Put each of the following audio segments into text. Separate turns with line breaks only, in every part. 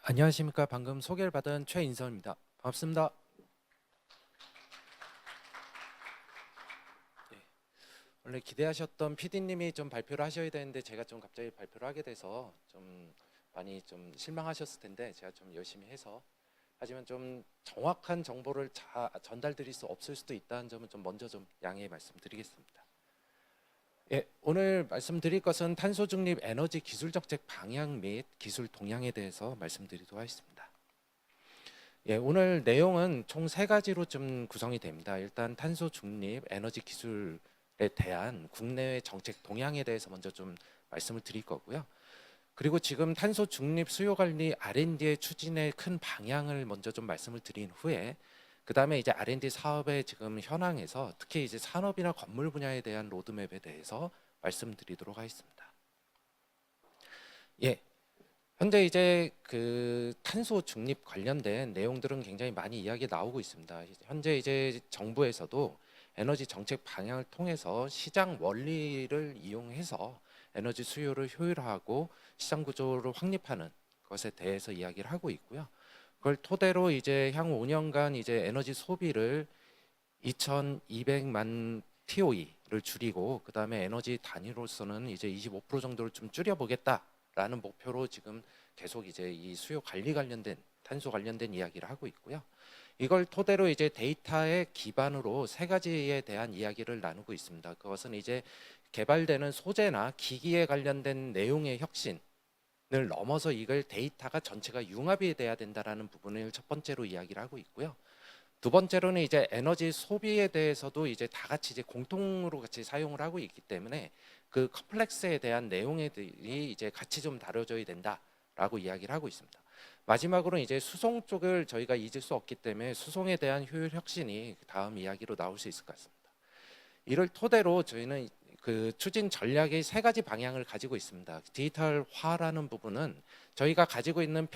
안녕하십니까. 방금 소개를 받은 최인선입니다. 반갑습니다. 예, 원래 기대하셨던 PD님이 좀 발표를 하셔야 되는데 제가 좀 갑자기 발표를 하게 돼서 좀 많이 좀 실망하셨을 텐데 제가 좀 열심히 해서, 하지만 좀 정확한 정보를 전달드릴 수 없을 수도 있다는 점은 좀 먼저 좀 양해 말씀드리겠습니다. 예, 오늘 말씀드릴 것은 탄소 중립 에너지 기술 정책 방향 및 기술 동향에 대해서 말씀드리도록 하겠습니다. 예, 오늘 내용은 총 세 가지로 좀 구성이 됩니다. 일단 탄소 중립 에너지 기술에 대한 국내외 정책 동향에 대해서 먼저 좀 말씀을 드릴 거고요. 그리고 지금 탄소 중립 수요 관리 R&D의 추진의 큰 방향을 먼저 좀 말씀을 드린 후에, 그 다음에 이제 R&D 사업의 지금 현황에서 특히 이제 산업이나 건물 분야에 대한 로드맵에 대해서 말씀드리도록 하겠습니다. 예, 현재 이제 그 탄소 중립 관련된 내용들은 굉장히 많이 이야기 나오고 있습니다. 현재 이제 정부에서도 에너지 정책 방향을 통해서 시장 원리를 이용해서 에너지 수요를 효율화하고 시장 구조를 확립하는 것에 대해서 이야기를 하고 있고요. 그걸 토대로 이제 향후 5년간 이제 에너지 소비를 2,200만 TOE를 줄이고, 그 다음에 에너지 단위로서는 이제 25% 정도를 좀 줄여보겠다라는 목표로 지금 계속 이제 이 수요 관리 관련된 탄소 관련된 이야기를 하고 있고요. 이걸 토대로 이제 데이터의 기반으로 세 가지에 대한 이야기를 나누고 있습니다. 그것은 이제 개발되는 소재나 기기에 관련된 내용의 혁신을 넘어서 이걸 데이터가 전체가 융합이 돼야 된다라는 부분을 첫 번째로 이야기를 하고 있고요. 두 번째로는 이제 에너지 소비에 대해서도 이제 다 같이 이제 공통으로 같이 사용을 하고 있기 때문에 그 컴플렉스에 대한 내용들이 이제 같이 좀 다뤄져야 된다라고 이야기를 하고 있습니다. 마지막으로는 이제 수송 쪽을 저희가 잊을 수 없기 때문에 수송에 대한 효율 혁신이 다음 이야기로 나올 수 있을 것 같습니다. 이를 토대로 저희는 그 추진 전략의 세 가지 방향을 가지고 있습니다. 디지털화라는 부분은 저희가 가지고 있는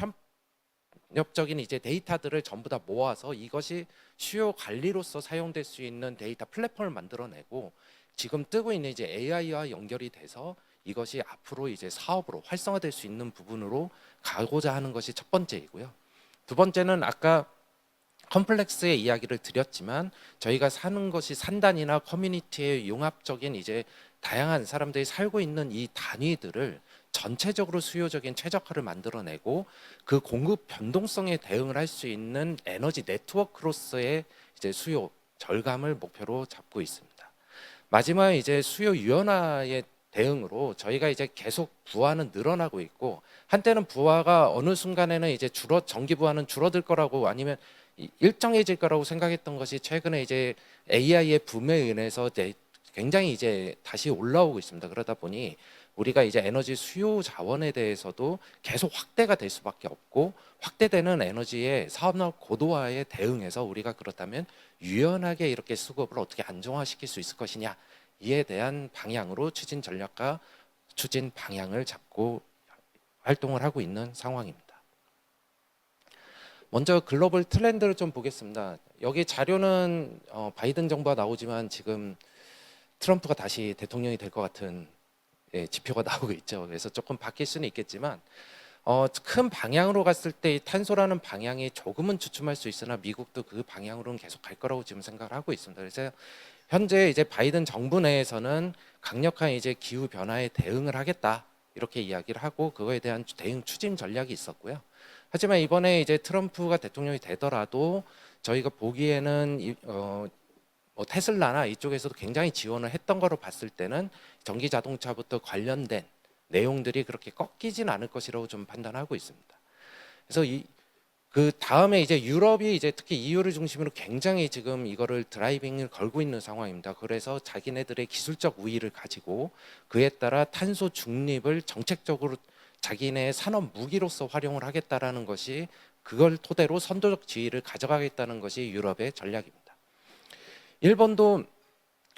협력적인 이제 데이터들을 전부 다 모아서 이것이 수요 관리로서 사용될 수 있는 데이터 플랫폼을 만들어내고, 지금 뜨고 있는 이제 AI와 연결이 돼서 이것이 앞으로 이제 사업으로 활성화될 수 있는 부분으로 가고자 하는 것이 첫 번째이고요. 두 번째는 아까 컴플렉스의 이야기를 드렸지만, 저희가 사는 것이 산단이나 커뮤니티의 융합적인 이제 다양한 사람들이 살고 있는 이 단위들을 전체적으로 수요적인 최적화를 만들어내고 그 공급 변동성에 대응을 할 수 있는 에너지 네트워크로서의 이제 수요 절감을 목표로 잡고 있습니다. 마지막 이제 수요 유연화의 대응으로 저희가 이제 계속 부하는 늘어나고 있고, 한때는 부하가 어느 순간에는 이제 전기 부하는 줄어들 거라고 아니면 일정해질 거라고 생각했던 것이 최근에 이제 AI의 붐에 인해서 굉장히 이제 다시 올라오고 있습니다. 그러다 보니 우리가 이제 에너지 수요 자원에 대해서도 계속 확대가 될 수밖에 없고, 확대되는 에너지의 산업 고도화에 대응해서 우리가 그렇다면 유연하게 이렇게 수급을 어떻게 안정화시킬 수 있을 것이냐, 이에 대한 방향으로 추진 전략과 추진 방향을 잡고 활동을 하고 있는 상황입니다. 먼저 글로벌 트렌드를 좀 보겠습니다. 여기 자료는 바이든 정부가 나오지만 지금 트럼프가 다시 대통령이 될 것 같은 지표가 나오고 있죠. 그래서 조금 바뀔 수는 있겠지만 큰 방향으로 갔을 때 이 탄소라는 방향이 조금은 주춤할 수 있으나 미국도 그 방향으로는 계속 갈 거라고 지금 생각을 하고 있습니다. 그래서 현재 이제 바이든 정부 내에서는 강력한 이제 기후 변화에 대응을 하겠다, 이렇게 이야기를 하고 그거에 대한 대응 추진 전략이 있었고요. 하지만 이번에 이제 트럼프가 대통령이 되더라도 저희가 보기에는 뭐 테슬라나 이쪽에서도 굉장히 지원을 했던 거로 봤을 때는 전기 자동차부터 관련된 내용들이 그렇게 꺾이진 않을 것이라고 좀 판단하고 있습니다. 그래서 그 다음에 이제 유럽이 이제 특히 EU를 중심으로 굉장히 지금 이거를 드라이빙을 걸고 있는 상황입니다. 그래서 자기네들의 기술적 우위를 가지고 그에 따라 탄소 중립을 정책적으로 자기네 산업 무기로서 활용을 하겠다라는 것이, 그걸 토대로 선도적 지위를 가져가겠다는 것이 유럽의 전략입니다. 일본도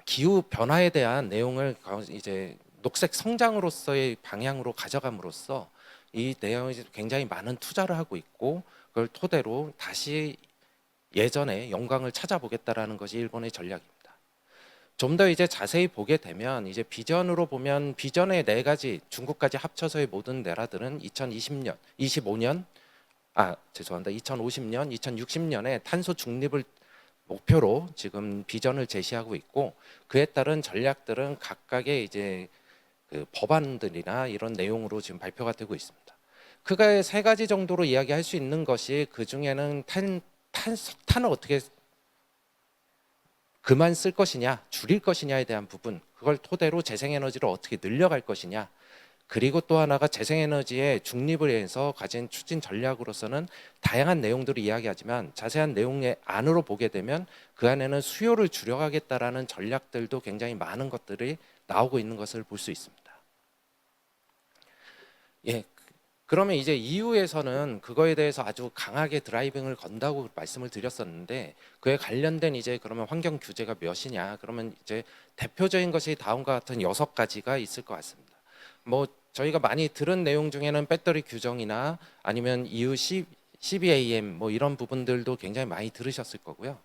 기후 변화에 대한 내용을 이제 녹색 성장으로서의 방향으로 가져감으로써 이 내용에 굉장히 많은 투자를 하고 있고, 그걸 토대로 다시 예전의 영광을 찾아보겠다라는 것이 일본의 전략입니다. 좀 더 이제 자세히 보게 되면 이제 비전으로 보면 비전의 네 가지 중국까지 합쳐서의 모든 나라들은 2020년, 25년 죄송합니다. 2050년, 2060년에 탄소 중립을 목표로 지금 비전을 제시하고 있고 그에 따른 전략들은 각각의 이제 그 법안들이나 이런 내용으로 지금 발표가 되고 있습니다. 그가 세 가지 정도로 이야기할 수 있는 것이 그 중에는 석탄을 어떻게 그만 쓸 것이냐, 줄일 것이냐에 대한 부분, 그걸 토대로 재생에너지를 어떻게 늘려갈 것이냐, 그리고 또 하나가 재생에너지의 중립을 위해서 가진 추진 전략으로서는 다양한 내용들을 이야기하지만 자세한 내용의 안으로 보게 되면 그 안에는 수요를 줄여가겠다라는 전략들도 굉장히 많은 것들이 나오고 있는 것을 볼 수 있습니다. 예, 그러면 이제 EU에서는 그거에 대해서 아주 강하게 드라이빙을 건다고 말씀을 드렸었는데 그에 관련된 이제 그러면 환경 규제가 몇이냐? 그러면 이제 대표적인 것이 다음과 같은 6가지가 있을 것 같습니다. 뭐 저희가 많이 들은 내용 중에는 배터리 규정이나 아니면 EU CBAM 뭐 이런 부분들도 굉장히 많이 들으셨을 거고요.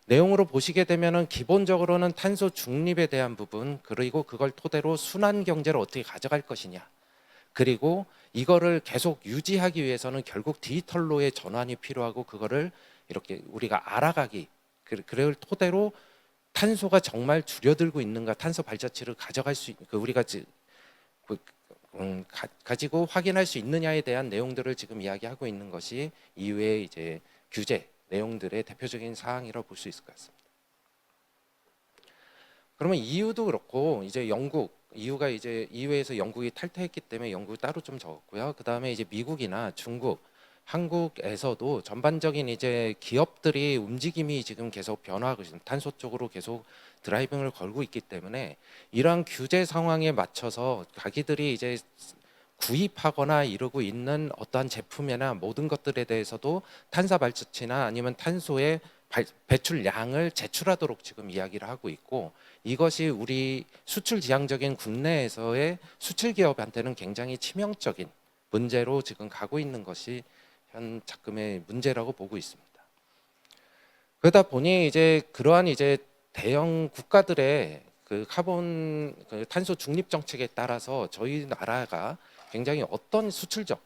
내용으로 보시게 되면은 기본적으로는 탄소 중립에 대한 부분 그리고 그걸 토대로 순환 경제를 어떻게 가져갈 것이냐. 그리고 이거를 계속 유지하기 위해서는 결국 디지털로의 전환이 필요하고 그거를 이렇게 우리가 알아가기 그를 토대로 탄소가 정말 줄여들고 있는가 탄소 발자취를 가져갈 수 우리가 가지고 확인할 수 있느냐에 대한 내용들을 지금 이야기하고 있는 것이 이후의 이제 규제 내용들의 대표적인 사항이라고 볼 수 있을 것 같습니다. 그러면 EU도 그렇고 이제 EU가 이제 EU에서 영국이 탈퇴했기 때문에 영국이 따로 좀 적었고요. 그 다음에 이제 미국이나 중국, 한국에서도 전반적인 이제 기업들이 움직임이 지금 계속 변화하고 있습니다. 탄소 쪽으로 계속 드라이빙을 걸고 있기 때문에 이러한 규제 상황에 맞춰서 자기들이 이제 구입하거나 이루고 있는 어떠한 제품이나 모든 것들에 대해서도 탄소 발자취나 아니면 탄소의 배출량을 제출하도록 지금 이야기를 하고 있고 이것이 우리 수출 지향적인 국내에서의 수출 기업한테는 굉장히 치명적인 문제로 지금 가고 있는 것이 현 작금의 문제라고 보고 있습니다. 그러다 보니 이제 그러한 이제 대형 국가들의 그 카본 그 탄소 중립 정책에 따라서 저희 나라가 굉장히 어떤 수출적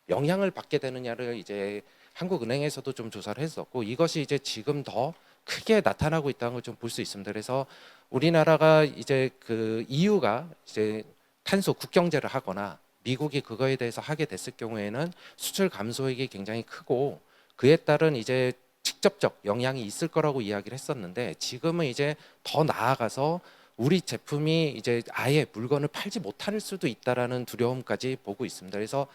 영향을 받게 되느냐를 이제 한국은행에서도 좀 조사를 했었고 이것이 이제 지금 더 크게 나타나고 있다는 걸 좀 볼 수 있습니다. 그래서 우리나라가 이제 그 EU가 이제 탄소 국경제를 하거나 미국이 그거에 대해서 하게 됐을 경우에는 수출 감소액이 굉장히 크고 그에 따른 이제 직접적 영향이 있을 거라고 이야기를 했었는데 지금은 이제 더 나아가서 우리 제품이 이제 아예 물건을 팔지 못할 수도 있다라는 두려움까지 보고 있습니다. 그래서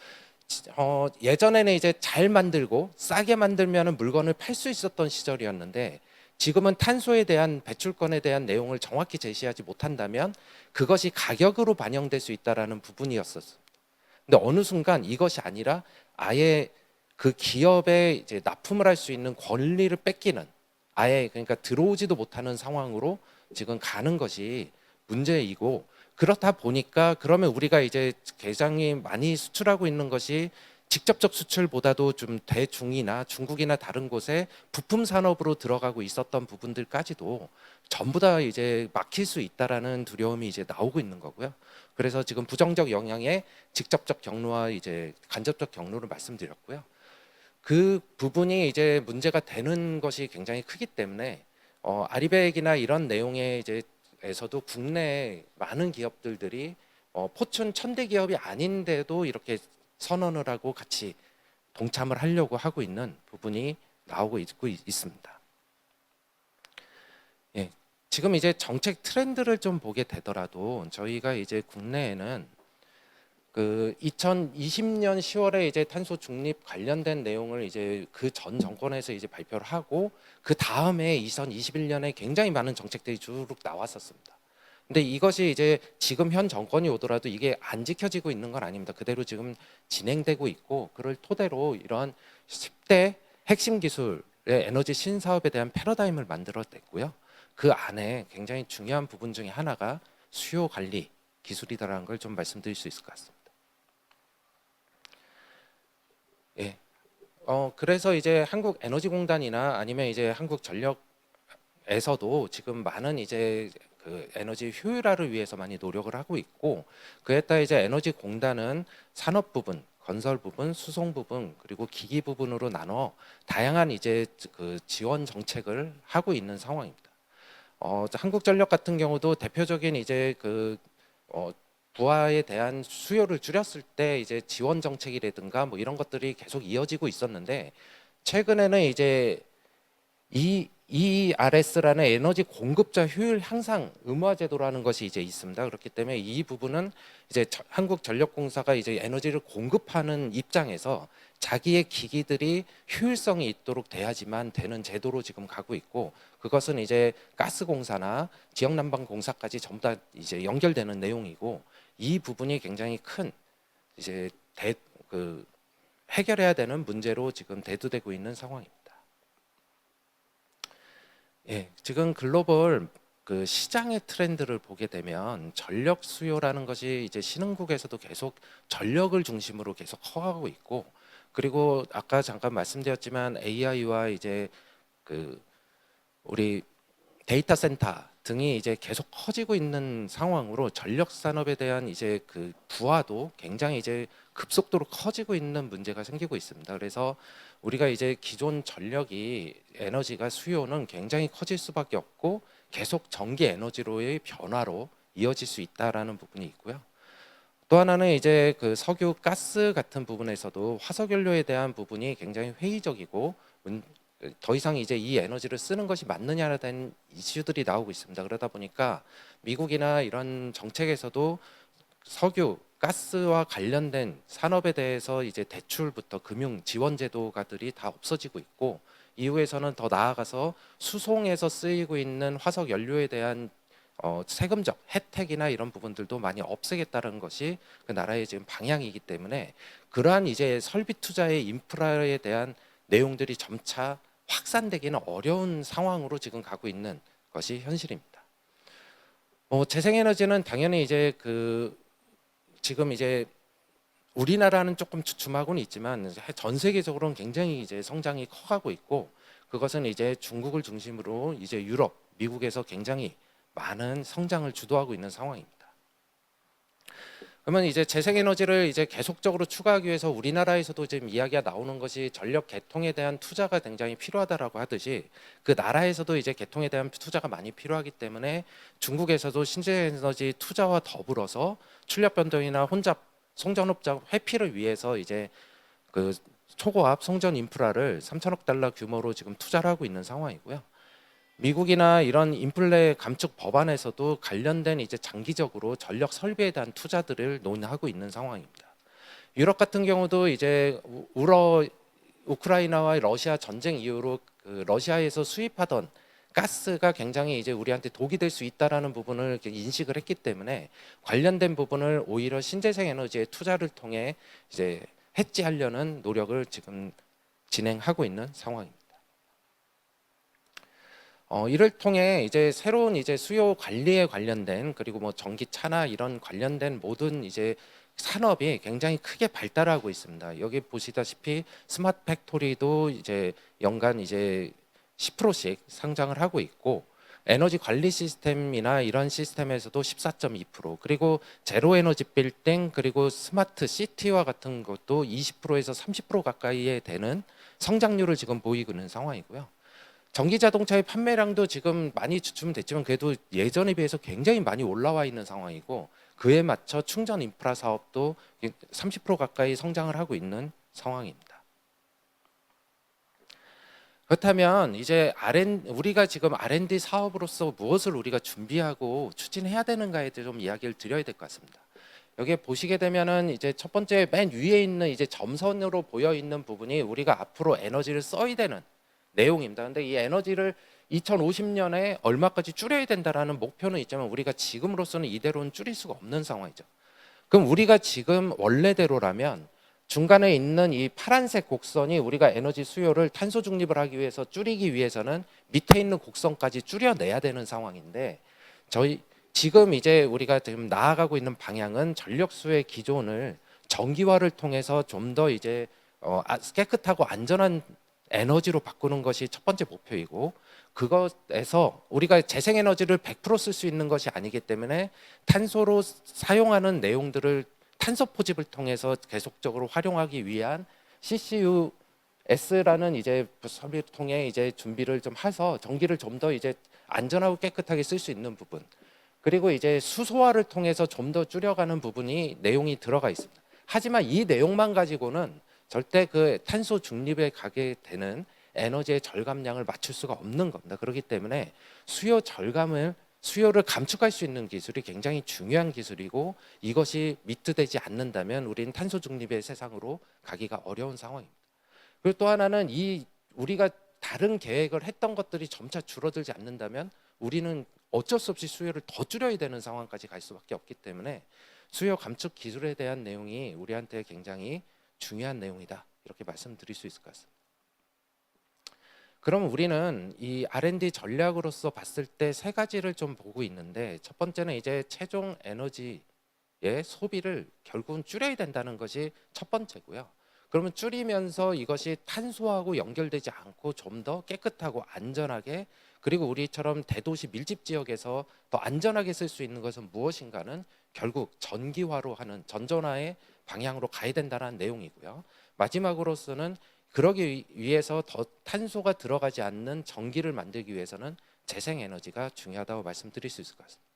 예전에는 이제 잘 만들고 싸게 만들면 물건을 팔 수 있었던 시절이었는데 지금은 탄소에 대한 배출권에 대한 내용을 정확히 제시하지 못한다면 그것이 가격으로 반영될 수 있다라는 부분이었었어요. 근데 어느 순간 이것이 아니라 아예 그 기업에 이제 납품을 할 수 있는 권리를 뺏기는 아예 그러니까 들어오지도 못하는 상황으로 지금 가는 것이 문제이고 그렇다 보니까 그러면 우리가 이제 굉장히 많이 수출하고 있는 것이 직접적 수출보다도 좀 대중이나 중국이나 다른 곳에 부품 산업으로 들어가고 있었던 부분들까지도 전부 다 이제 막힐 수 있다라는 두려움이 이제 나오고 있는 거고요. 그래서 지금 부정적 영향의 직접적 경로와 이제 간접적 경로를 말씀드렸고요. 그 부분이 이제 문제가 되는 것이 굉장히 크기 때문에 아리백이나 이런 내용에 이제 에서도 국내 많은 기업들이 포춘 1000대 기업이 아닌데도 이렇게 선언을 하고 같이 동참을 하려고 하고 있는 부분이 나오고 있습니다. 예, 지금 이제 정책 트렌드를 좀 보게 되더라도 저희가 이제 국내에는 그 2020년 10월에 이제 탄소 중립 관련된 내용을 이제 그 전 정권에서 이제 발표를 하고 그 다음에 2021년에 굉장히 많은 정책들이 쭉 나왔었습니다. 근데 이것이 이제 지금 현 정권이 오더라도 이게 안 지켜지고 있는 건 아닙니다. 그대로 지금 진행되고 있고 그를 토대로 이런 10대 핵심 기술의 에너지 신사업에 대한 패러다임을 만들어냈고요. 그 안에 굉장히 중요한 부분 중에 하나가 수요 관리 기술이다라는 걸 좀 말씀드릴 수 있을 것 같습니다. 예. 그래서 이제 한국에너지공단이나 아니면 이제 한국전력에서도 지금 많은 이제 그 에너지 효율화를 위해서 많이 노력을 하고 있고 그에 따라 이제 에너지공단은 산업 부분 건설 부분, 수송 부분, 그리고 기기 부분으로 나눠 다양한 이제 그 지원 정책을 하고 있는 상황입니다. 한국전력 같은 경우도 대표적인 이제 부하에 대한 수요를 줄였을 때 이제 지원 정책이라든가 뭐 이런 것들이 계속 이어지고 있었는데, 최근에는 이제 ERS라는 에너지 공급자 효율 향상 의무화 제도라는 것이 이제 있습니다. 그렇기 때문에 이 부분은 이제 한국전력공사가 이제 에너지를 공급하는 입장에서 자기의 기기들이 효율성이 있도록 돼야지만 되는 제도로 지금 가고 있고, 그것은 이제 가스공사나 지역난방공사까지 전부 다 이제 연결되는 내용이고, 이 부분이 굉장히 큰 이제 해결해야 되는 문제로 지금 대두되고 있는 상황입니다. 예, 지금 글로벌 그 시장의 트렌드를 보게 되면 전력 수요라는 것이 이제 신흥국에서도 계속 전력을 중심으로 계속 커가고 있고, 그리고 아까 잠깐 말씀드렸지만 AI와 이제 그 우리 데이터 센터 등이 이제 계속 커지고 있는 상황으로 전력 산업에 대한 이제 그 부하도 굉장히 이제 급속도로 커지고 있는 문제가 생기고 있습니다. 그래서 우리가 이제 기존 전력이 에너지가 수요는 굉장히 커질 수밖에 없고 계속 전기 에너지로의 변화로 이어질 수 있다라는 부분이 있고요. 또 하나는 이제 그 석유, 가스 같은 부분에서도 화석연료에 대한 부분이 굉장히 회의적이고 더 이상 이제 이 에너지를 쓰는 것이 맞느냐에 대한 이슈들이 나오고 있습니다. 그러다 보니까 미국이나 이런 정책에서도 석유, 가스와 관련된 산업에 대해서 이제 대출부터 금융 지원 제도가들이 다 없어지고 있고, 이후에서는 더 나아가서 수송에서 쓰이고 있는 화석 연료에 대한 세금적 혜택이나 이런 부분들도 많이 없애겠다는 것이 그 나라의 지금 방향이기 때문에, 그러한 이제 설비 투자의 인프라에 대한 내용들이 점차 확산되기는 어려운 상황으로 지금 가고 있는 것이 현실입니다. 재생에너지는 당연히 이제 지금 이제 우리나라는 조금 주춤하고는 있지만 전 세계적으로는 굉장히 이제 성장이 커가고 있고, 그것은 이제 중국을 중심으로 이제 유럽, 미국에서 굉장히 많은 성장을 주도하고 있는 상황입니다. 그러면 이제 재생에너지를 이제 계속적으로 추가하기 위해서 우리나라에서도 지금 이야기가 나오는 것이 전력 개통에 대한 투자가 굉장히 필요하다라고 하듯이, 그 나라에서도 이제 개통에 대한 투자가 많이 필요하기 때문에 중국에서도 신재에너지 투자와 더불어서 출력 변동이나 혼잡 송전업자 회피를 위해서 이제 그 초고압 송전 인프라를 3천억 달러 규모로 지금 투자를 하고 있는 상황이고요. 미국이나 이런 인플레 감축 법안에서도 관련된 이제 장기적으로 전력 설비에 대한 투자들을 논의하고 있는 상황입니다. 유럽 같은 경우도 이제 우크라이나와 러시아 전쟁 이후로 러시아에서 수입하던 가스가 굉장히 이제 우리한테 독이 될 수 있다라는 부분을 인식을 했기 때문에 관련된 부분을 오히려 신재생 에너지의 투자를 통해 이제 해지하려는 노력을 지금 진행하고 있는 상황입니다. 이를 통해 이제 새로운 이제 수요 관리에 관련된, 그리고 뭐 전기차나 이런 관련된 모든 이제 산업이 굉장히 크게 발달하고 있습니다. 여기 보시다시피 스마트 팩토리도 이제 연간 이제 10%씩 상장을 하고 있고, 에너지 관리 시스템이나 이런 시스템에서도 14.2%, 그리고 제로 에너지 빌딩, 그리고 스마트 시티와 같은 것도 20%에서 30% 가까이에 되는 성장률을 지금 보이고 있는 상황이고요. 전기 자동차의 판매량도 지금 많이 주춤됐지만 그래도 예전에 비해서 굉장히 많이 올라와 있는 상황이고, 그에 맞춰 충전 인프라 사업도 30% 가까이 성장을 하고 있는 상황입니다. 그렇다면 이제 우리가 지금 R&D 사업으로서 무엇을 우리가 준비하고 추진해야 되는가에 대해 좀 이야기를 드려야 될 것 같습니다. 여기에 보시게 되면은 이제 첫 번째 맨 위에 있는 이제 점선으로 보여 있는 부분이 우리가 앞으로 에너지를 써야 되는 내용입니다. 근데 이 에너지를 2050년에 얼마까지 줄여야 된다라는 목표는 있지만 우리가 지금으로서는 이대로는 줄일 수가 없는 상황이죠. 그럼 우리가 지금 원래대로라면 중간에 있는 이 파란색 곡선이 우리가 에너지 수요를 탄소 중립을 하기 위해서 줄이기 위해서는 밑에 있는 곡선까지 줄여내야 되는 상황인데, 지금 이제 우리가 지금 나아가고 있는 방향은 전력 수요의 기존을 전기화를 통해서 좀 더 이제 깨끗하고 안전한 에너지로 바꾸는 것이 첫 번째 목표이고, 그것에서 우리가 재생에너지를 100% 쓸 수 있는 것이 아니기 때문에 탄소로 사용하는 내용들을 탄소 포집을 통해서 계속적으로 활용하기 위한 CCUS라는 이제 설비를 통해 이제 준비를 좀 해서 전기를 좀 더 이제 안전하고 깨끗하게 쓸 수 있는 부분, 그리고 이제 수소화를 통해서 좀 더 줄여가는 부분이 내용이 들어가 있습니다. 하지만 이 내용만 가지고는 절대 그 탄소 중립에 가게 되는 에너지의 절감량을 맞출 수가 없는 겁니다. 그렇기 때문에 수요를 감축할 수 있는 기술이 굉장히 중요한 기술이고, 이것이 미트되지 않는다면 우리는 탄소 중립의 세상으로 가기가 어려운 상황입니다. 그리고 또 하나는 우리가 다른 계획을 했던 것들이 점차 줄어들지 않는다면 우리는 어쩔 수 없이 수요를 더 줄여야 되는 상황까지 갈 수밖에 없기 때문에 수요 감축 기술에 대한 내용이 우리한테 굉장히 중요한 내용이다, 이렇게 말씀드릴 수 있을 것 같습니다. 그럼 우리는 이 R&D 전략으로서 봤을 때 세 가지를 좀 보고 있는데, 첫 번째는 이제 최종 에너지의 소비를 결국은 줄여야 된다는 것이 첫 번째고요. 그러면 줄이면서 이것이 탄소하고 연결되지 않고 좀 더 깨끗하고 안전하게, 그리고 우리처럼 대도시 밀집 지역에서 더 안전하게 쓸 수 있는 것은 무엇인가는 결국 전기화로 하는 전전화의 방향으로 가야 된다는 내용이고요. 마지막으로서는 그러기 위해서 더 탄소가 들어가지 않는 전기를 만들기 위해서는 재생에너지가 중요하다고 말씀드릴 수 있을 것 같습니다.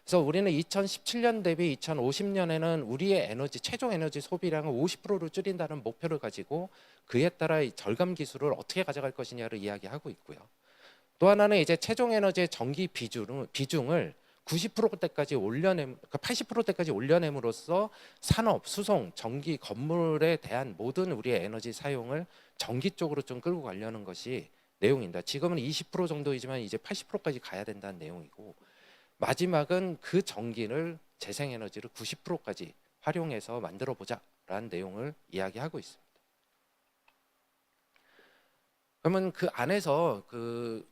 그래서 우리는 2017년 대비 2050년에는 우리의 최종 에너지 소비량을 50%를 줄인다는 목표를 가지고 그에 따라 이 절감 기술을 어떻게 가져갈 것이냐를 이야기하고 있고요. 또 하나는 이제 최종 에너지의 전기 비중을 90%대까지 80%대까지 올려냄으로써 산업, 수송, 전기, 건물에 대한 모든 우리의 에너지 사용을 전기 쪽으로 좀 끌고 가려는 것이 내용입니다. 지금은 20% 정도이지만 이제 80%까지 가야 된다는 내용이고, 마지막은 그 전기를 재생에너지를 90%까지 활용해서 만들어 보자라는 내용을 이야기하고 있습니다. 그러면 그 안에서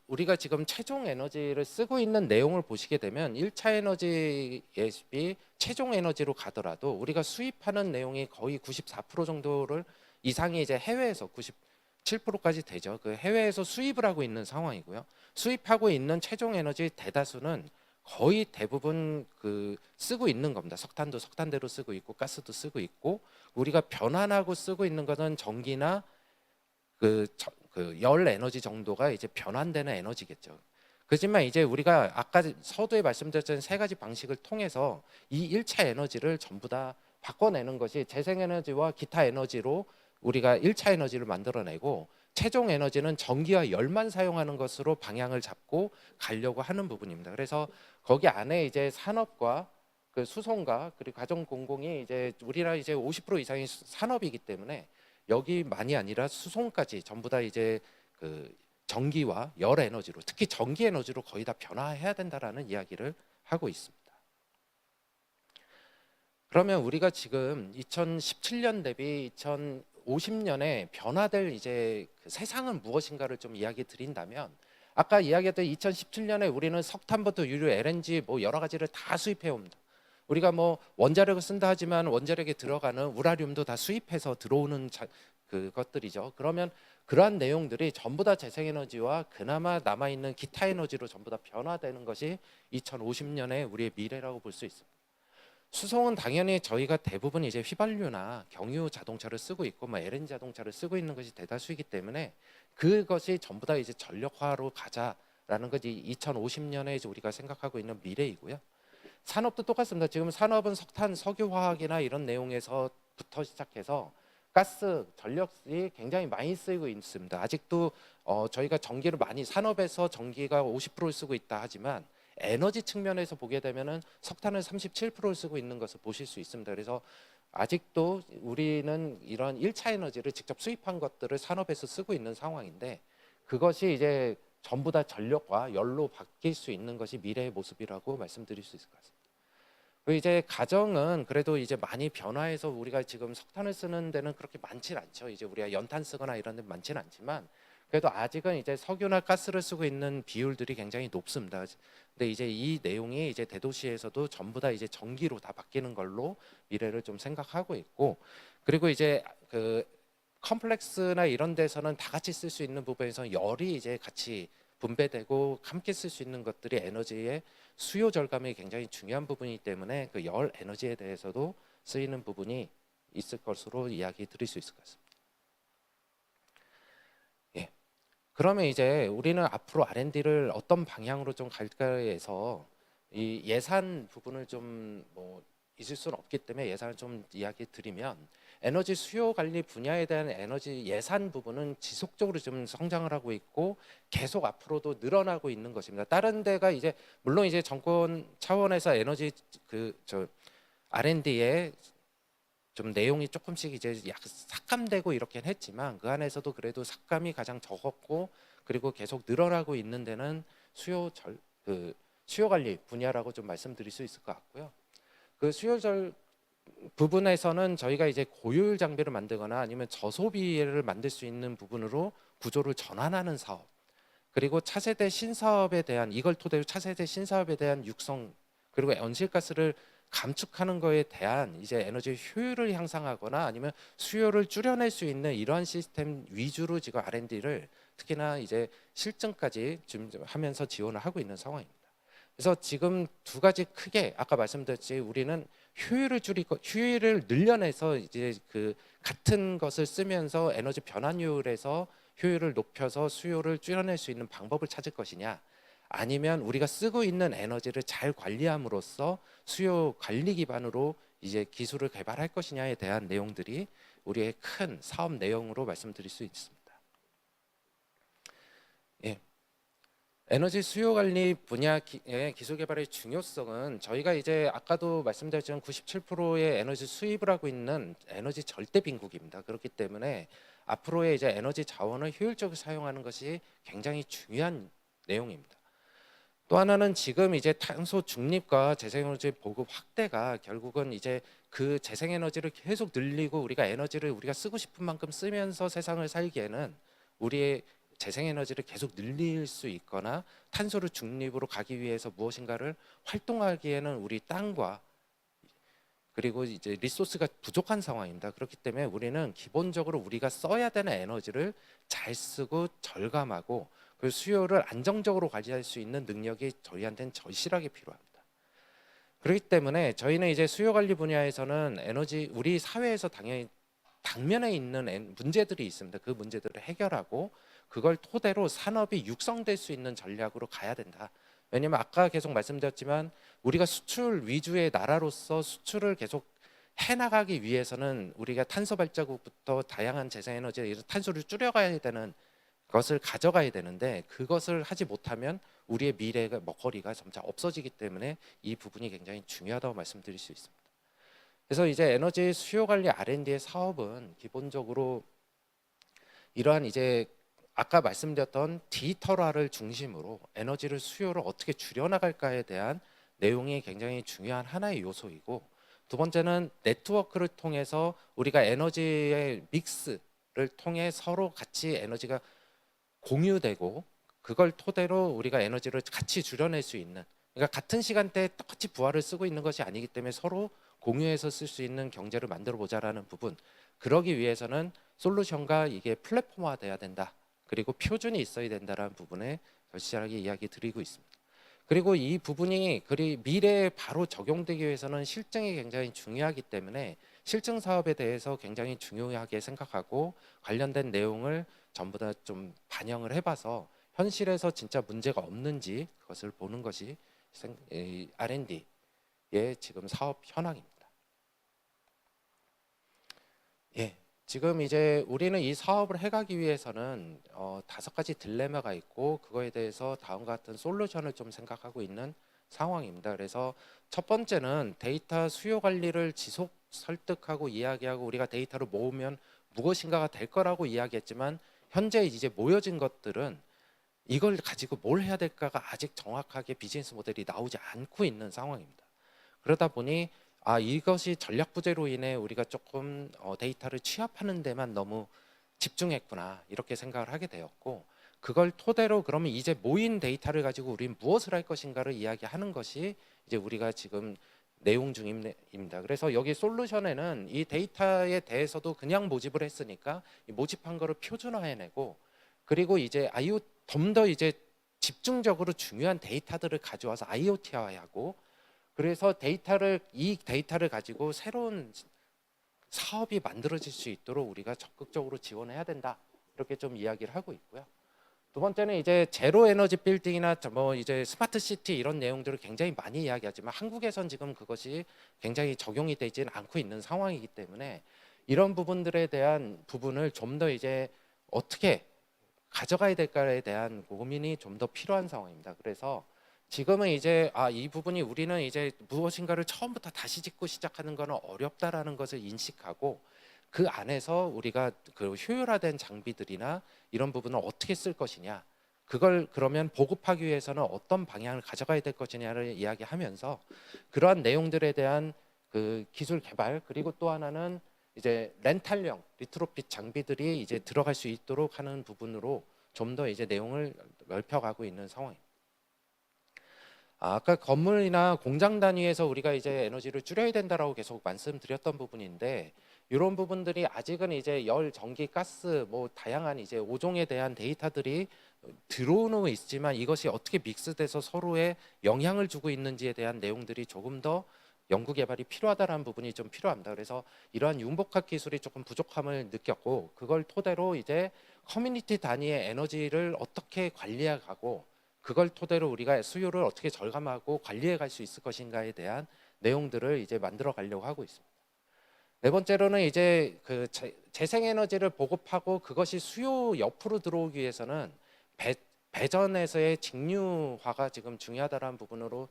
우리가 지금 최종 에너지를 쓰고 있는 내용을 보시게 되면 1차 에너지 예비 최종 에너지로 가더라도 우리가 수입하는 내용이 거의 94% 정도를 이상이 이제 해외에서 97%까지 되죠. 그 해외에서 수입을 하고 있는 상황이고요. 수입하고 있는 최종 에너지 대다수는 거의 대부분 쓰고 있는 겁니다. 석탄도 석탄대로 쓰고 있고 가스도 쓰고 있고, 우리가 변환하고 쓰고 있는 것은 전기나 열 에너지 정도가 이제 변환되는 에너지겠죠. 그렇지만 이제 우리가 아까 서두에 말씀드렸던 세 가지 방식을 통해서 이 1차 에너지를 전부 다 바꿔내는 것이 재생에너지와 기타 에너지로 우리가 1차 에너지를 만들어내고, 최종 에너지는 전기와 열만 사용하는 것으로 방향을 잡고 가려고 하는 부분입니다. 그래서 거기 안에 이제 산업과 그 수송과 그리고 가정 공공이 이제 우리나라 이제 50% 이상이 산업이기 때문에 여기만이 아니라 수송까지 전부 다 이제 전기와 열 에너지로, 특히 전기 에너지로 거의 다 변화해야 된다라는 이야기를 하고 있습니다. 그러면 우리가 지금 2017년 대비 2050년에 변화될 이제 세상은 무엇인가를 좀 이야기 드린다면, 아까 이야기했던 2017년에 우리는 석탄부터 유류, LNG 뭐 여러 가지를 다 수입해 옵니다. 우리가 뭐 원자력을 쓴다 하지만 원자력에 들어가는 우라늄도 다 수입해서 들어오는 그것들이죠. 그러면 그러한 내용들이 전부 다 재생에너지와 그나마 남아있는 기타 에너지로 전부 다 변화되는 것이 2050년의 우리의 미래라고 볼 수 있습니다. 수송은 당연히 저희가 대부분 이제 휘발유나 경유 자동차를 쓰고 있고 뭐 LNG 자동차를 쓰고 있는 것이 대다수이기 때문에 그것이 전부 다 이제 전력화로 가자라는 것이 2050년에 이제 우리가 생각하고 있는 미래이고요. 산업도 똑같습니다. 지금 산업은 석탄, 석유화학이나 이런 내용에서부터 시작해서 가스, 전력이 굉장히 많이 쓰이고 있습니다. 아직도 저희가 전기를 많이, 산업에서 전기가 50%를 쓰고 있다 하지만 에너지 측면에서 보게 되면은 석탄을 37%를 쓰고 있는 것을 보실 수 있습니다. 그래서 아직도 우리는 이런 1차 에너지를 직접 수입한 것들을 산업에서 쓰고 있는 상황인데, 그것이 이제 전부 다 전력과 열로 바뀔 수 있는 것이 미래의 모습이라고 말씀드릴 수 있을 것 같습니다. 이제 가정은 그래도 이제 많이 변화해서 우리가 지금 석탄을 쓰는 데는 그렇게 많지는 않죠. 이제 우리가 연탄 쓰거나 이런 데 많지는 않지만 그래도 아직은 이제 석유나 가스를 쓰고 있는 비율들이 굉장히 높습니다. 근데 이제 이 내용이 이제 대도시에서도 전부 다 이제 전기로 다 바뀌는 걸로 미래를 좀 생각하고 있고, 그리고 이제 컴플렉스나 이런 데서는 다 같이 쓸 수 있는 부분에서 열이 이제 같이 분배되고 함께 쓸 수 있는 것들이 에너지의 수요 절감이 굉장히 중요한 부분이기 때문에 그 열 에너지에 대해서도 쓰이는 부분이 있을 것으로 이야기 드릴 수 있을 것 같습니다. 예. 그러면 이제 우리는 앞으로 R&D를 어떤 방향으로 좀 갈까에 해서 이 예산 부분을 좀 뭐 있을 수는 없기 때문에 예산을 좀 이야기 드리면, 에너지 수요 관리 분야에 대한 에너지 예산 부분은 지속적으로 좀 성장을 하고 있고 계속 앞으로도 늘어나고 있는 것입니다. 다른 데가 이제 물론 이제 정권 차원에서 에너지 그저 R&D에 좀 내용이 조금씩 이제 약 삭감되고 이렇게 했지만, 그 안에서도 그래도 삭감이 가장 적었고 그리고 계속 늘어나고 있는 데는 수요 관리 분야라고 좀 말씀드릴 수 있을 것 같고요. 그 수요절 부분에서는 저희가 이제 고효율 장비를 만들거나 아니면 저소비를 만들 수 있는 부분으로 구조를 전환하는 사업, 그리고 차세대 신사업에 대한, 이걸 토대로 차세대 신사업에 대한 육성, 그리고 온실가스를 감축하는 거에 대한 이제 에너지 효율을 향상하거나 아니면 수요를 줄여낼 수 있는 이러한 시스템 위주로 지금 R&D를 특히나 이제 실증까지 지금 하면서 지원을 하고 있는 상황입니다. 그래서 지금 두 가지 크게 아까 말씀드렸지, 우리는 효율을 줄이고 효율을 늘려내서 이제 그 같은 것을 쓰면서 에너지 변환율에서 효율을 높여서 수요를 줄여낼 수 있는 방법을 찾을 것이냐, 아니면 우리가 쓰고 있는 에너지를 잘 관리함으로써 수요 관리 기반으로 이제 기술을 개발할 것이냐에 대한 내용들이 우리의 큰 사업 내용으로 말씀드릴 수 있습니다. 예. 에너지 수요 관리 분야의 기술 개발의 중요성은 저희가 이제 아까도 말씀드렸지만 97%의 에너지 수입을 하고 있는 에너지 절대 빈국입니다. 그렇기 때문에 앞으로의 이제 에너지 자원을 효율적으로 사용하는 것이 굉장히 중요한 내용입니다. 또 하나는 지금 이제 탄소 중립과 재생에너지 보급 확대가 결국은 이제 그 재생에너지를 계속 늘리고 우리가 에너지를 우리가 쓰고 싶은 만큼 쓰면서 세상을 살기에는 우리의 재생에너지를 계속 늘릴 수 있거나 탄소를 중립으로 가기 위해서 무엇인가를 활동하기에는 우리 땅과 그리고 이제 리소스가 부족한 상황입니다. 그렇기 때문에 우리는 기본적으로 우리가 써야 되는 에너지를 잘 쓰고 절감하고 그 수요를 안정적으로 관리할 수 있는 능력이 저희한테는 절실하게 필요합니다. 그렇기 때문에 저희는 이제 수요 관리 분야에서는 에너지 우리 사회에서 당연히 당면에 있는 문제들이 있습니다. 그 문제들을 해결하고 그걸 토대로 산업이 육성될 수 있는 전략으로 가야 된다. 왜냐하면 아까 계속 말씀드렸지만 우리가 수출 위주의 나라로서 수출을 계속 해나가기 위해서는 우리가 탄소 발자국부터 다양한 재생에너지에 탄소를 줄여가야 되는 것을 가져가야 되는데, 그것을 하지 못하면 우리의 미래가 먹거리가 점차 없어지기 때문에 이 부분이 굉장히 중요하다고 말씀드릴 수 있습니다. 그래서 이제 에너지 수요 관리 R&D의 사업은 기본적으로 이러한 이제 아까 말씀드렸던 디지털화를 중심으로 에너지를 수요를 어떻게 줄여나갈까에 대한 내용이 굉장히 중요한 하나의 요소이고, 두 번째는 네트워크를 통해서 우리가 에너지의 믹스를 통해 서로 같이 에너지가 공유되고 그걸 토대로 우리가 에너지를 같이 줄여낼 수 있는, 그러니까 같은 시간대에 똑같이 부하를 쓰고 있는 것이 아니기 때문에 서로 공유해서 쓸 수 있는 경제를 만들어 보자라는 부분, 그러기 위해서는 솔루션과 이게 플랫폼화 돼야 된다, 그리고 표준이 있어야 된다라는 부분에 절실하게 이야기 드리고 있습니다. 그리고 이 부분이 미래에 바로 적용되기 위해서는 실증이 굉장히 중요하기 때문에 실증 사업에 대해서 굉장히 중요하게 생각하고 관련된 내용을 전부 다 좀 반영을 해봐서 현실에서 진짜 문제가 없는지 그것을 보는 것이 R&D의 지금 사업 현황입니다. 예, 지금 이제 우리는 이 사업을 해가기 위해서는 5가지 딜레마가 있고 그거에 대해서 다음과 같은 솔루션을 좀 생각하고 있는 상황입니다. 그래서 첫 번째는 데이터 수요 관리를 지속 설득하고 이야기하고 우리가 데이터를 모으면 무엇인가가 될 거라고 이야기했지만 현재 이제 모여진 것들은 이걸 가지고 뭘 해야 될까가 아직 정확하게 비즈니스 모델이 나오지 않고 있는 상황입니다. 그러다 보니 이것이 전략 부재로 인해 우리가 조금 데이터를 취합하는 데만 너무 집중했구나 이렇게 생각을 하게 되었고, 그걸 토대로 그러면 이제 모인 데이터를 가지고 우리는 무엇을 할 것인가를 이야기하는 것이 이제 우리가 지금 내용 중입니다. 그래서 여기 솔루션에는 이 데이터에 대해서도 그냥 모집을 했으니까 이 모집한 거를 표준화해내고, 그리고 이제 좀 더 이제 집중적으로 중요한 데이터들을 가져와서 IoT화하고, 그래서 이 데이터를 가지고 새로운 사업이 만들어질 수 있도록 우리가 적극적으로 지원해야 된다. 이렇게 좀 이야기를 하고 있고요. 두 번째는 이제 제로 에너지 빌딩이나 뭐 이제 스마트 시티 이런 내용들을 굉장히 많이 이야기하지만 한국에선 지금 그것이 굉장히 적용이 되지는 않고 있는 상황이기 때문에 이런 부분들에 대한 부분을 좀 더 이제 어떻게 가져가야 될까에 대한 고민이 좀 더 필요한 상황입니다. 그래서 지금은 이제 이 부분이 우리는 이제 무엇인가를 처음부터 다시 짓고 시작하는 것은 어렵다라는 것을 인식하고 그 안에서 우리가 그 효율화된 장비들이나 이런 부분을 어떻게 쓸 것이냐, 그걸 그러면 보급하기 위해서는 어떤 방향을 가져가야 될 것이냐를 이야기하면서 그러한 내용들에 대한 그 기술 개발, 그리고 또 하나는 이제 렌탈형 리트로핏 장비들이 이제 들어갈 수 있도록 하는 부분으로 좀 더 이제 내용을 넓혀가고 있는 상황입니다. 아까 건물이나 공장 단위에서 우리가 이제 에너지를 줄여야 된다라고 계속 말씀드렸던 부분인데, 이런 부분들이 아직은 이제 열, 전기, 가스 뭐 다양한 이제 5종에 대한 데이터들이 들어오는 있지만 이것이 어떻게 믹스돼서 서로에 영향을 주고 있는지에 대한 내용들이 조금 더 연구 개발이 필요하다는 부분이 좀 필요합니다. 그래서 이러한 융복합 기술이 조금 부족함을 느꼈고, 그걸 토대로 이제 커뮤니티 단위의 에너지를 어떻게 관리해 가고 그걸 토대로 우리가 수요를 어떻게 절감하고 관리해 갈 수 있을 것인가에 대한 내용들을 이제 만들어 가려고 하고 있습니다. 네 번째로는 이제 그 재생에너지를 보급하고 그것이 수요 옆으로 들어오기 위해서는 배전에서의 직류화가 지금 중요하다는 부분으로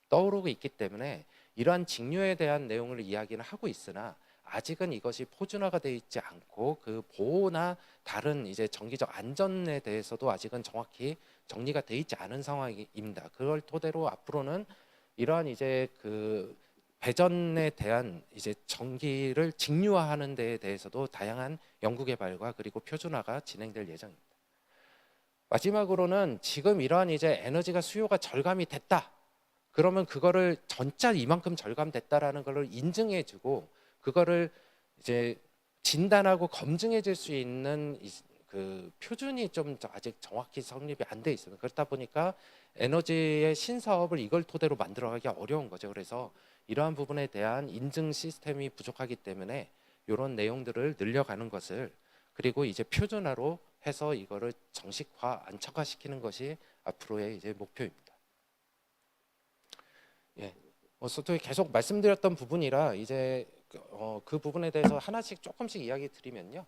떠오르고 있기 때문에 이러한 직류에 대한 내용을 이야기는 하고 있으나 아직은 이것이 표준화가 되어 있지 않고 그 보호나 다른 이제 정기적 안전에 대해서도 아직은 정확히 정리가 되어 있지 않은 상황입니다. 그걸 토대로 앞으로는 이러한 이제 그 배전에 대한 이제 전기를 직류화하는 데에 대해서도 다양한 연구 개발과 그리고 표준화가 진행될 예정입니다. 마지막으로는 지금 이러한 이제 에너지가 수요가 절감이 됐다. 그러면 그거를 전자 이만큼 절감됐다라는 걸 인증해주고 그거를 이제 진단하고 검증해줄 수 있는 그 표준이 좀 아직 정확히 성립이 안 돼 있습니다. 그렇다 보니까 에너지의 신사업을 이걸 토대로 만들어가기가 어려운 거죠. 그래서 이러한 부분에 대한 인증 시스템이 부족하기 때문에 이런 내용들을 늘려가는 것을, 그리고 이제 표준화로 해서 이거를 정식화, 안착화시키는 것이 앞으로의 이제 목표입니다. 예, 소토에 계속 말씀드렸던 부분이라 이제 그 부분에 대해서 하나씩 조금씩 이야기 드리면요.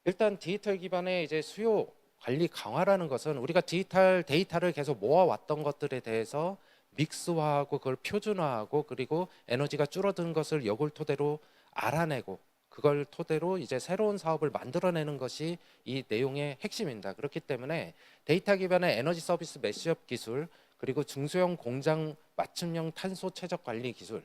일단 디지털 기반의 이제 수요 관리 강화라는 것은 우리가 디지털 데이터를 계속 모아왔던 것들에 대해서 믹스화하고 그걸 표준화하고 그리고 에너지가 줄어든 것을 이걸 토대로 알아내고 그걸 토대로 이제 새로운 사업을 만들어내는 것이 이 내용의 핵심입니다. 그렇기 때문에 데이터 기반의 에너지 서비스 매시업 기술, 그리고 중소형 공장 맞춤형 탄소 최적 관리 기술,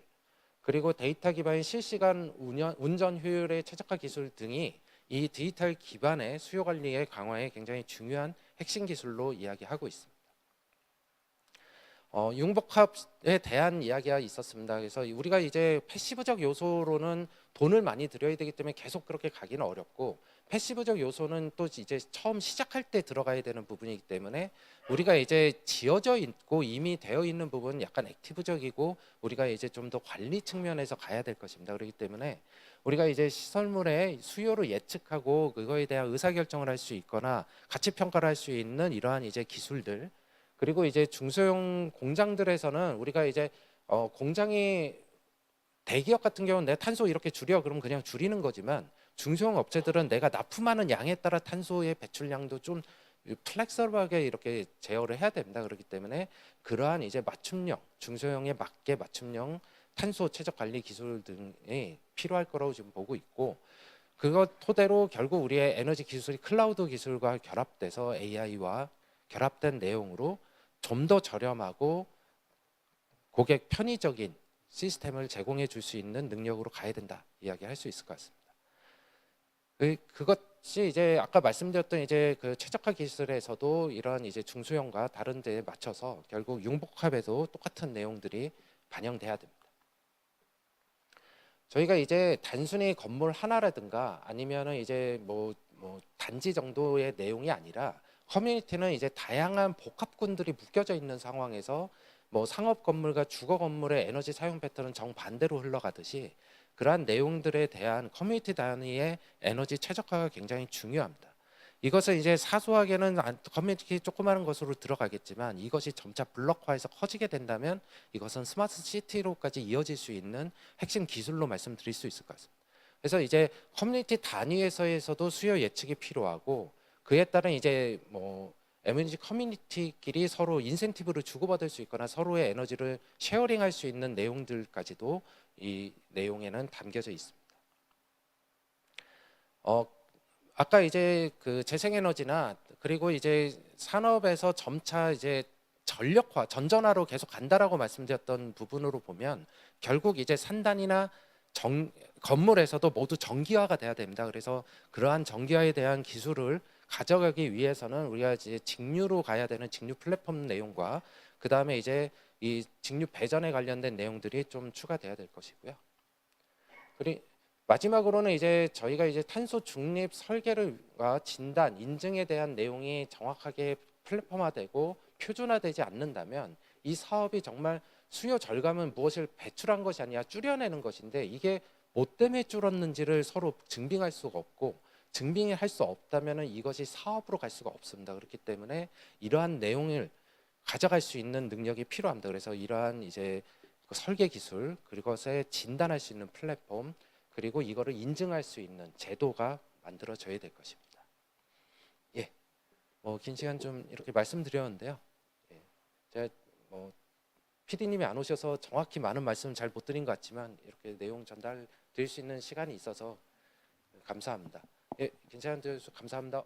그리고 데이터 기반의 실시간 운전 효율의 최적화 기술 등이 이 디지털 기반의 수요 관리의 강화에 굉장히 중요한 핵심 기술로 이야기하고 있습니다. 융복합에 대한 이야기가 있었습니다. 그래서 우리가 이제 패시브적 요소로는 돈을 많이 들여야 되기 때문에 계속 그렇게 가기는 어렵고, 패시브적 요소는 또 이제 처음 시작할 때 들어가야 되는 부분이기 때문에 우리가 이제 지어져 있고 이미 되어 있는 부분은 약간 액티브적이고 우리가 이제 좀 더 관리 측면에서 가야 될 것입니다. 그렇기 때문에 우리가 이제 시설물의 수요를 예측하고 그거에 대한 의사결정을 할 수 있거나 가치 평가를 할 수 있는 이러한 이제 기술들, 그리고 이제 중소형 공장들에서는 우리가 이제 공장이 대기업 같은 경우는 내 탄소 이렇게 줄여 그러면 그냥 줄이는 거지만 중소형 업체들은 내가 납품하는 양에 따라 탄소의 배출량도 좀 플렉서블하게 이렇게 제어를 해야 됩니다. 그렇기 때문에 그러한 이제 맞춤형 중소형에 맞게 맞춤형 탄소 최적 관리 기술 등이 필요할 거라고 지금 보고 있고, 그것 토대로 결국 우리의 에너지 기술이 클라우드 기술과 결합돼서 AI와 결합된 내용으로 좀 더 저렴하고 고객 편의적인 시스템을 제공해 줄 수 있는 능력으로 가야 된다 이야기할 수 있을 것 같습니다. 그것이 이제 아까 말씀드렸던 이제 그 최적화 기술에서도 이런 이제 중소형과 다른 데에 맞춰서 결국 융복합에도 똑같은 내용들이 반영돼야 됩니다. 저희가 이제 단순히 건물 하나라든가 아니면은 이제 뭐 단지 정도의 내용이 아니라 커뮤니티는 이제 다양한 복합군들이 묶여져 있는 상황에서 뭐 상업 건물과 주거 건물의 에너지 사용 패턴은 정반대로 흘러가듯이 그러한 내용들에 대한 커뮤니티 단위의 에너지 최적화가 굉장히 중요합니다. 이것은 이제 사소하게는 커뮤니티 조그마한 것으로 들어가겠지만 이것이 점차 블록화해서 커지게 된다면 이것은 스마트 시티로까지 이어질 수 있는 핵심 기술로 말씀드릴 수 있을 것 같습니다. 그래서 이제 커뮤니티 단위에서도 수요 예측이 필요하고 그에 따른 이제 뭐 에너지 커뮤니티끼리 서로 인센티브를 주고받을 수 있거나 서로의 에너지를 쉐어링할 수 있는 내용들까지도 이 내용에는 담겨져 있습니다. 아까 이제 그 재생에너지나 그리고 이제 산업에서 점차 이제 전력화, 전전화로 계속 간다라고 말씀드렸던 부분으로 보면 결국 이제 산단이나 건물에서도 모두 전기화가 돼야 됩니다. 그래서 그러한 전기화에 대한 기술을 가져가기 위해서는 우리가 이제 직류로 가야 되는 직류 플랫폼 내용과 그 다음에 이제 이 직류 배전에 관련된 내용들이 좀 추가돼야 될 것이고요. 그리고 마지막으로는 이제 저희가 이제 탄소 중립 설계를과 진단, 인증에 대한 내용이 정확하게 플랫폼화되고 표준화되지 않는다면 이 사업이 정말 수요 절감은 무엇을 배출한 것이 아니라 줄여내는 것인데 이게 뭐 때문에 줄었는지를 서로 증빙할 수가 없고 증빙을 할 수 없다면 이것이 사업으로 갈 수가 없습니다. 그렇기 때문에 이러한 내용을 가져갈 수 있는 능력이 필요합니다. 그래서 이러한 이제 그 설계 기술 그것에 진단할 수 있는 플랫폼 그리고 이거를 인증할 수 있는 제도가 만들어져야 될 것입니다. 예, 뭐 긴 시간 좀 이렇게 말씀드렸는데요. 예, 제가 뭐 PD님이 안 오셔서 정확히 많은 말씀을 잘 못 드린 것 같지만 이렇게 내용 전달 드릴 수 있는 시간이 있어서 감사합니다. 예, 긴 시간 드려서 감사합니다.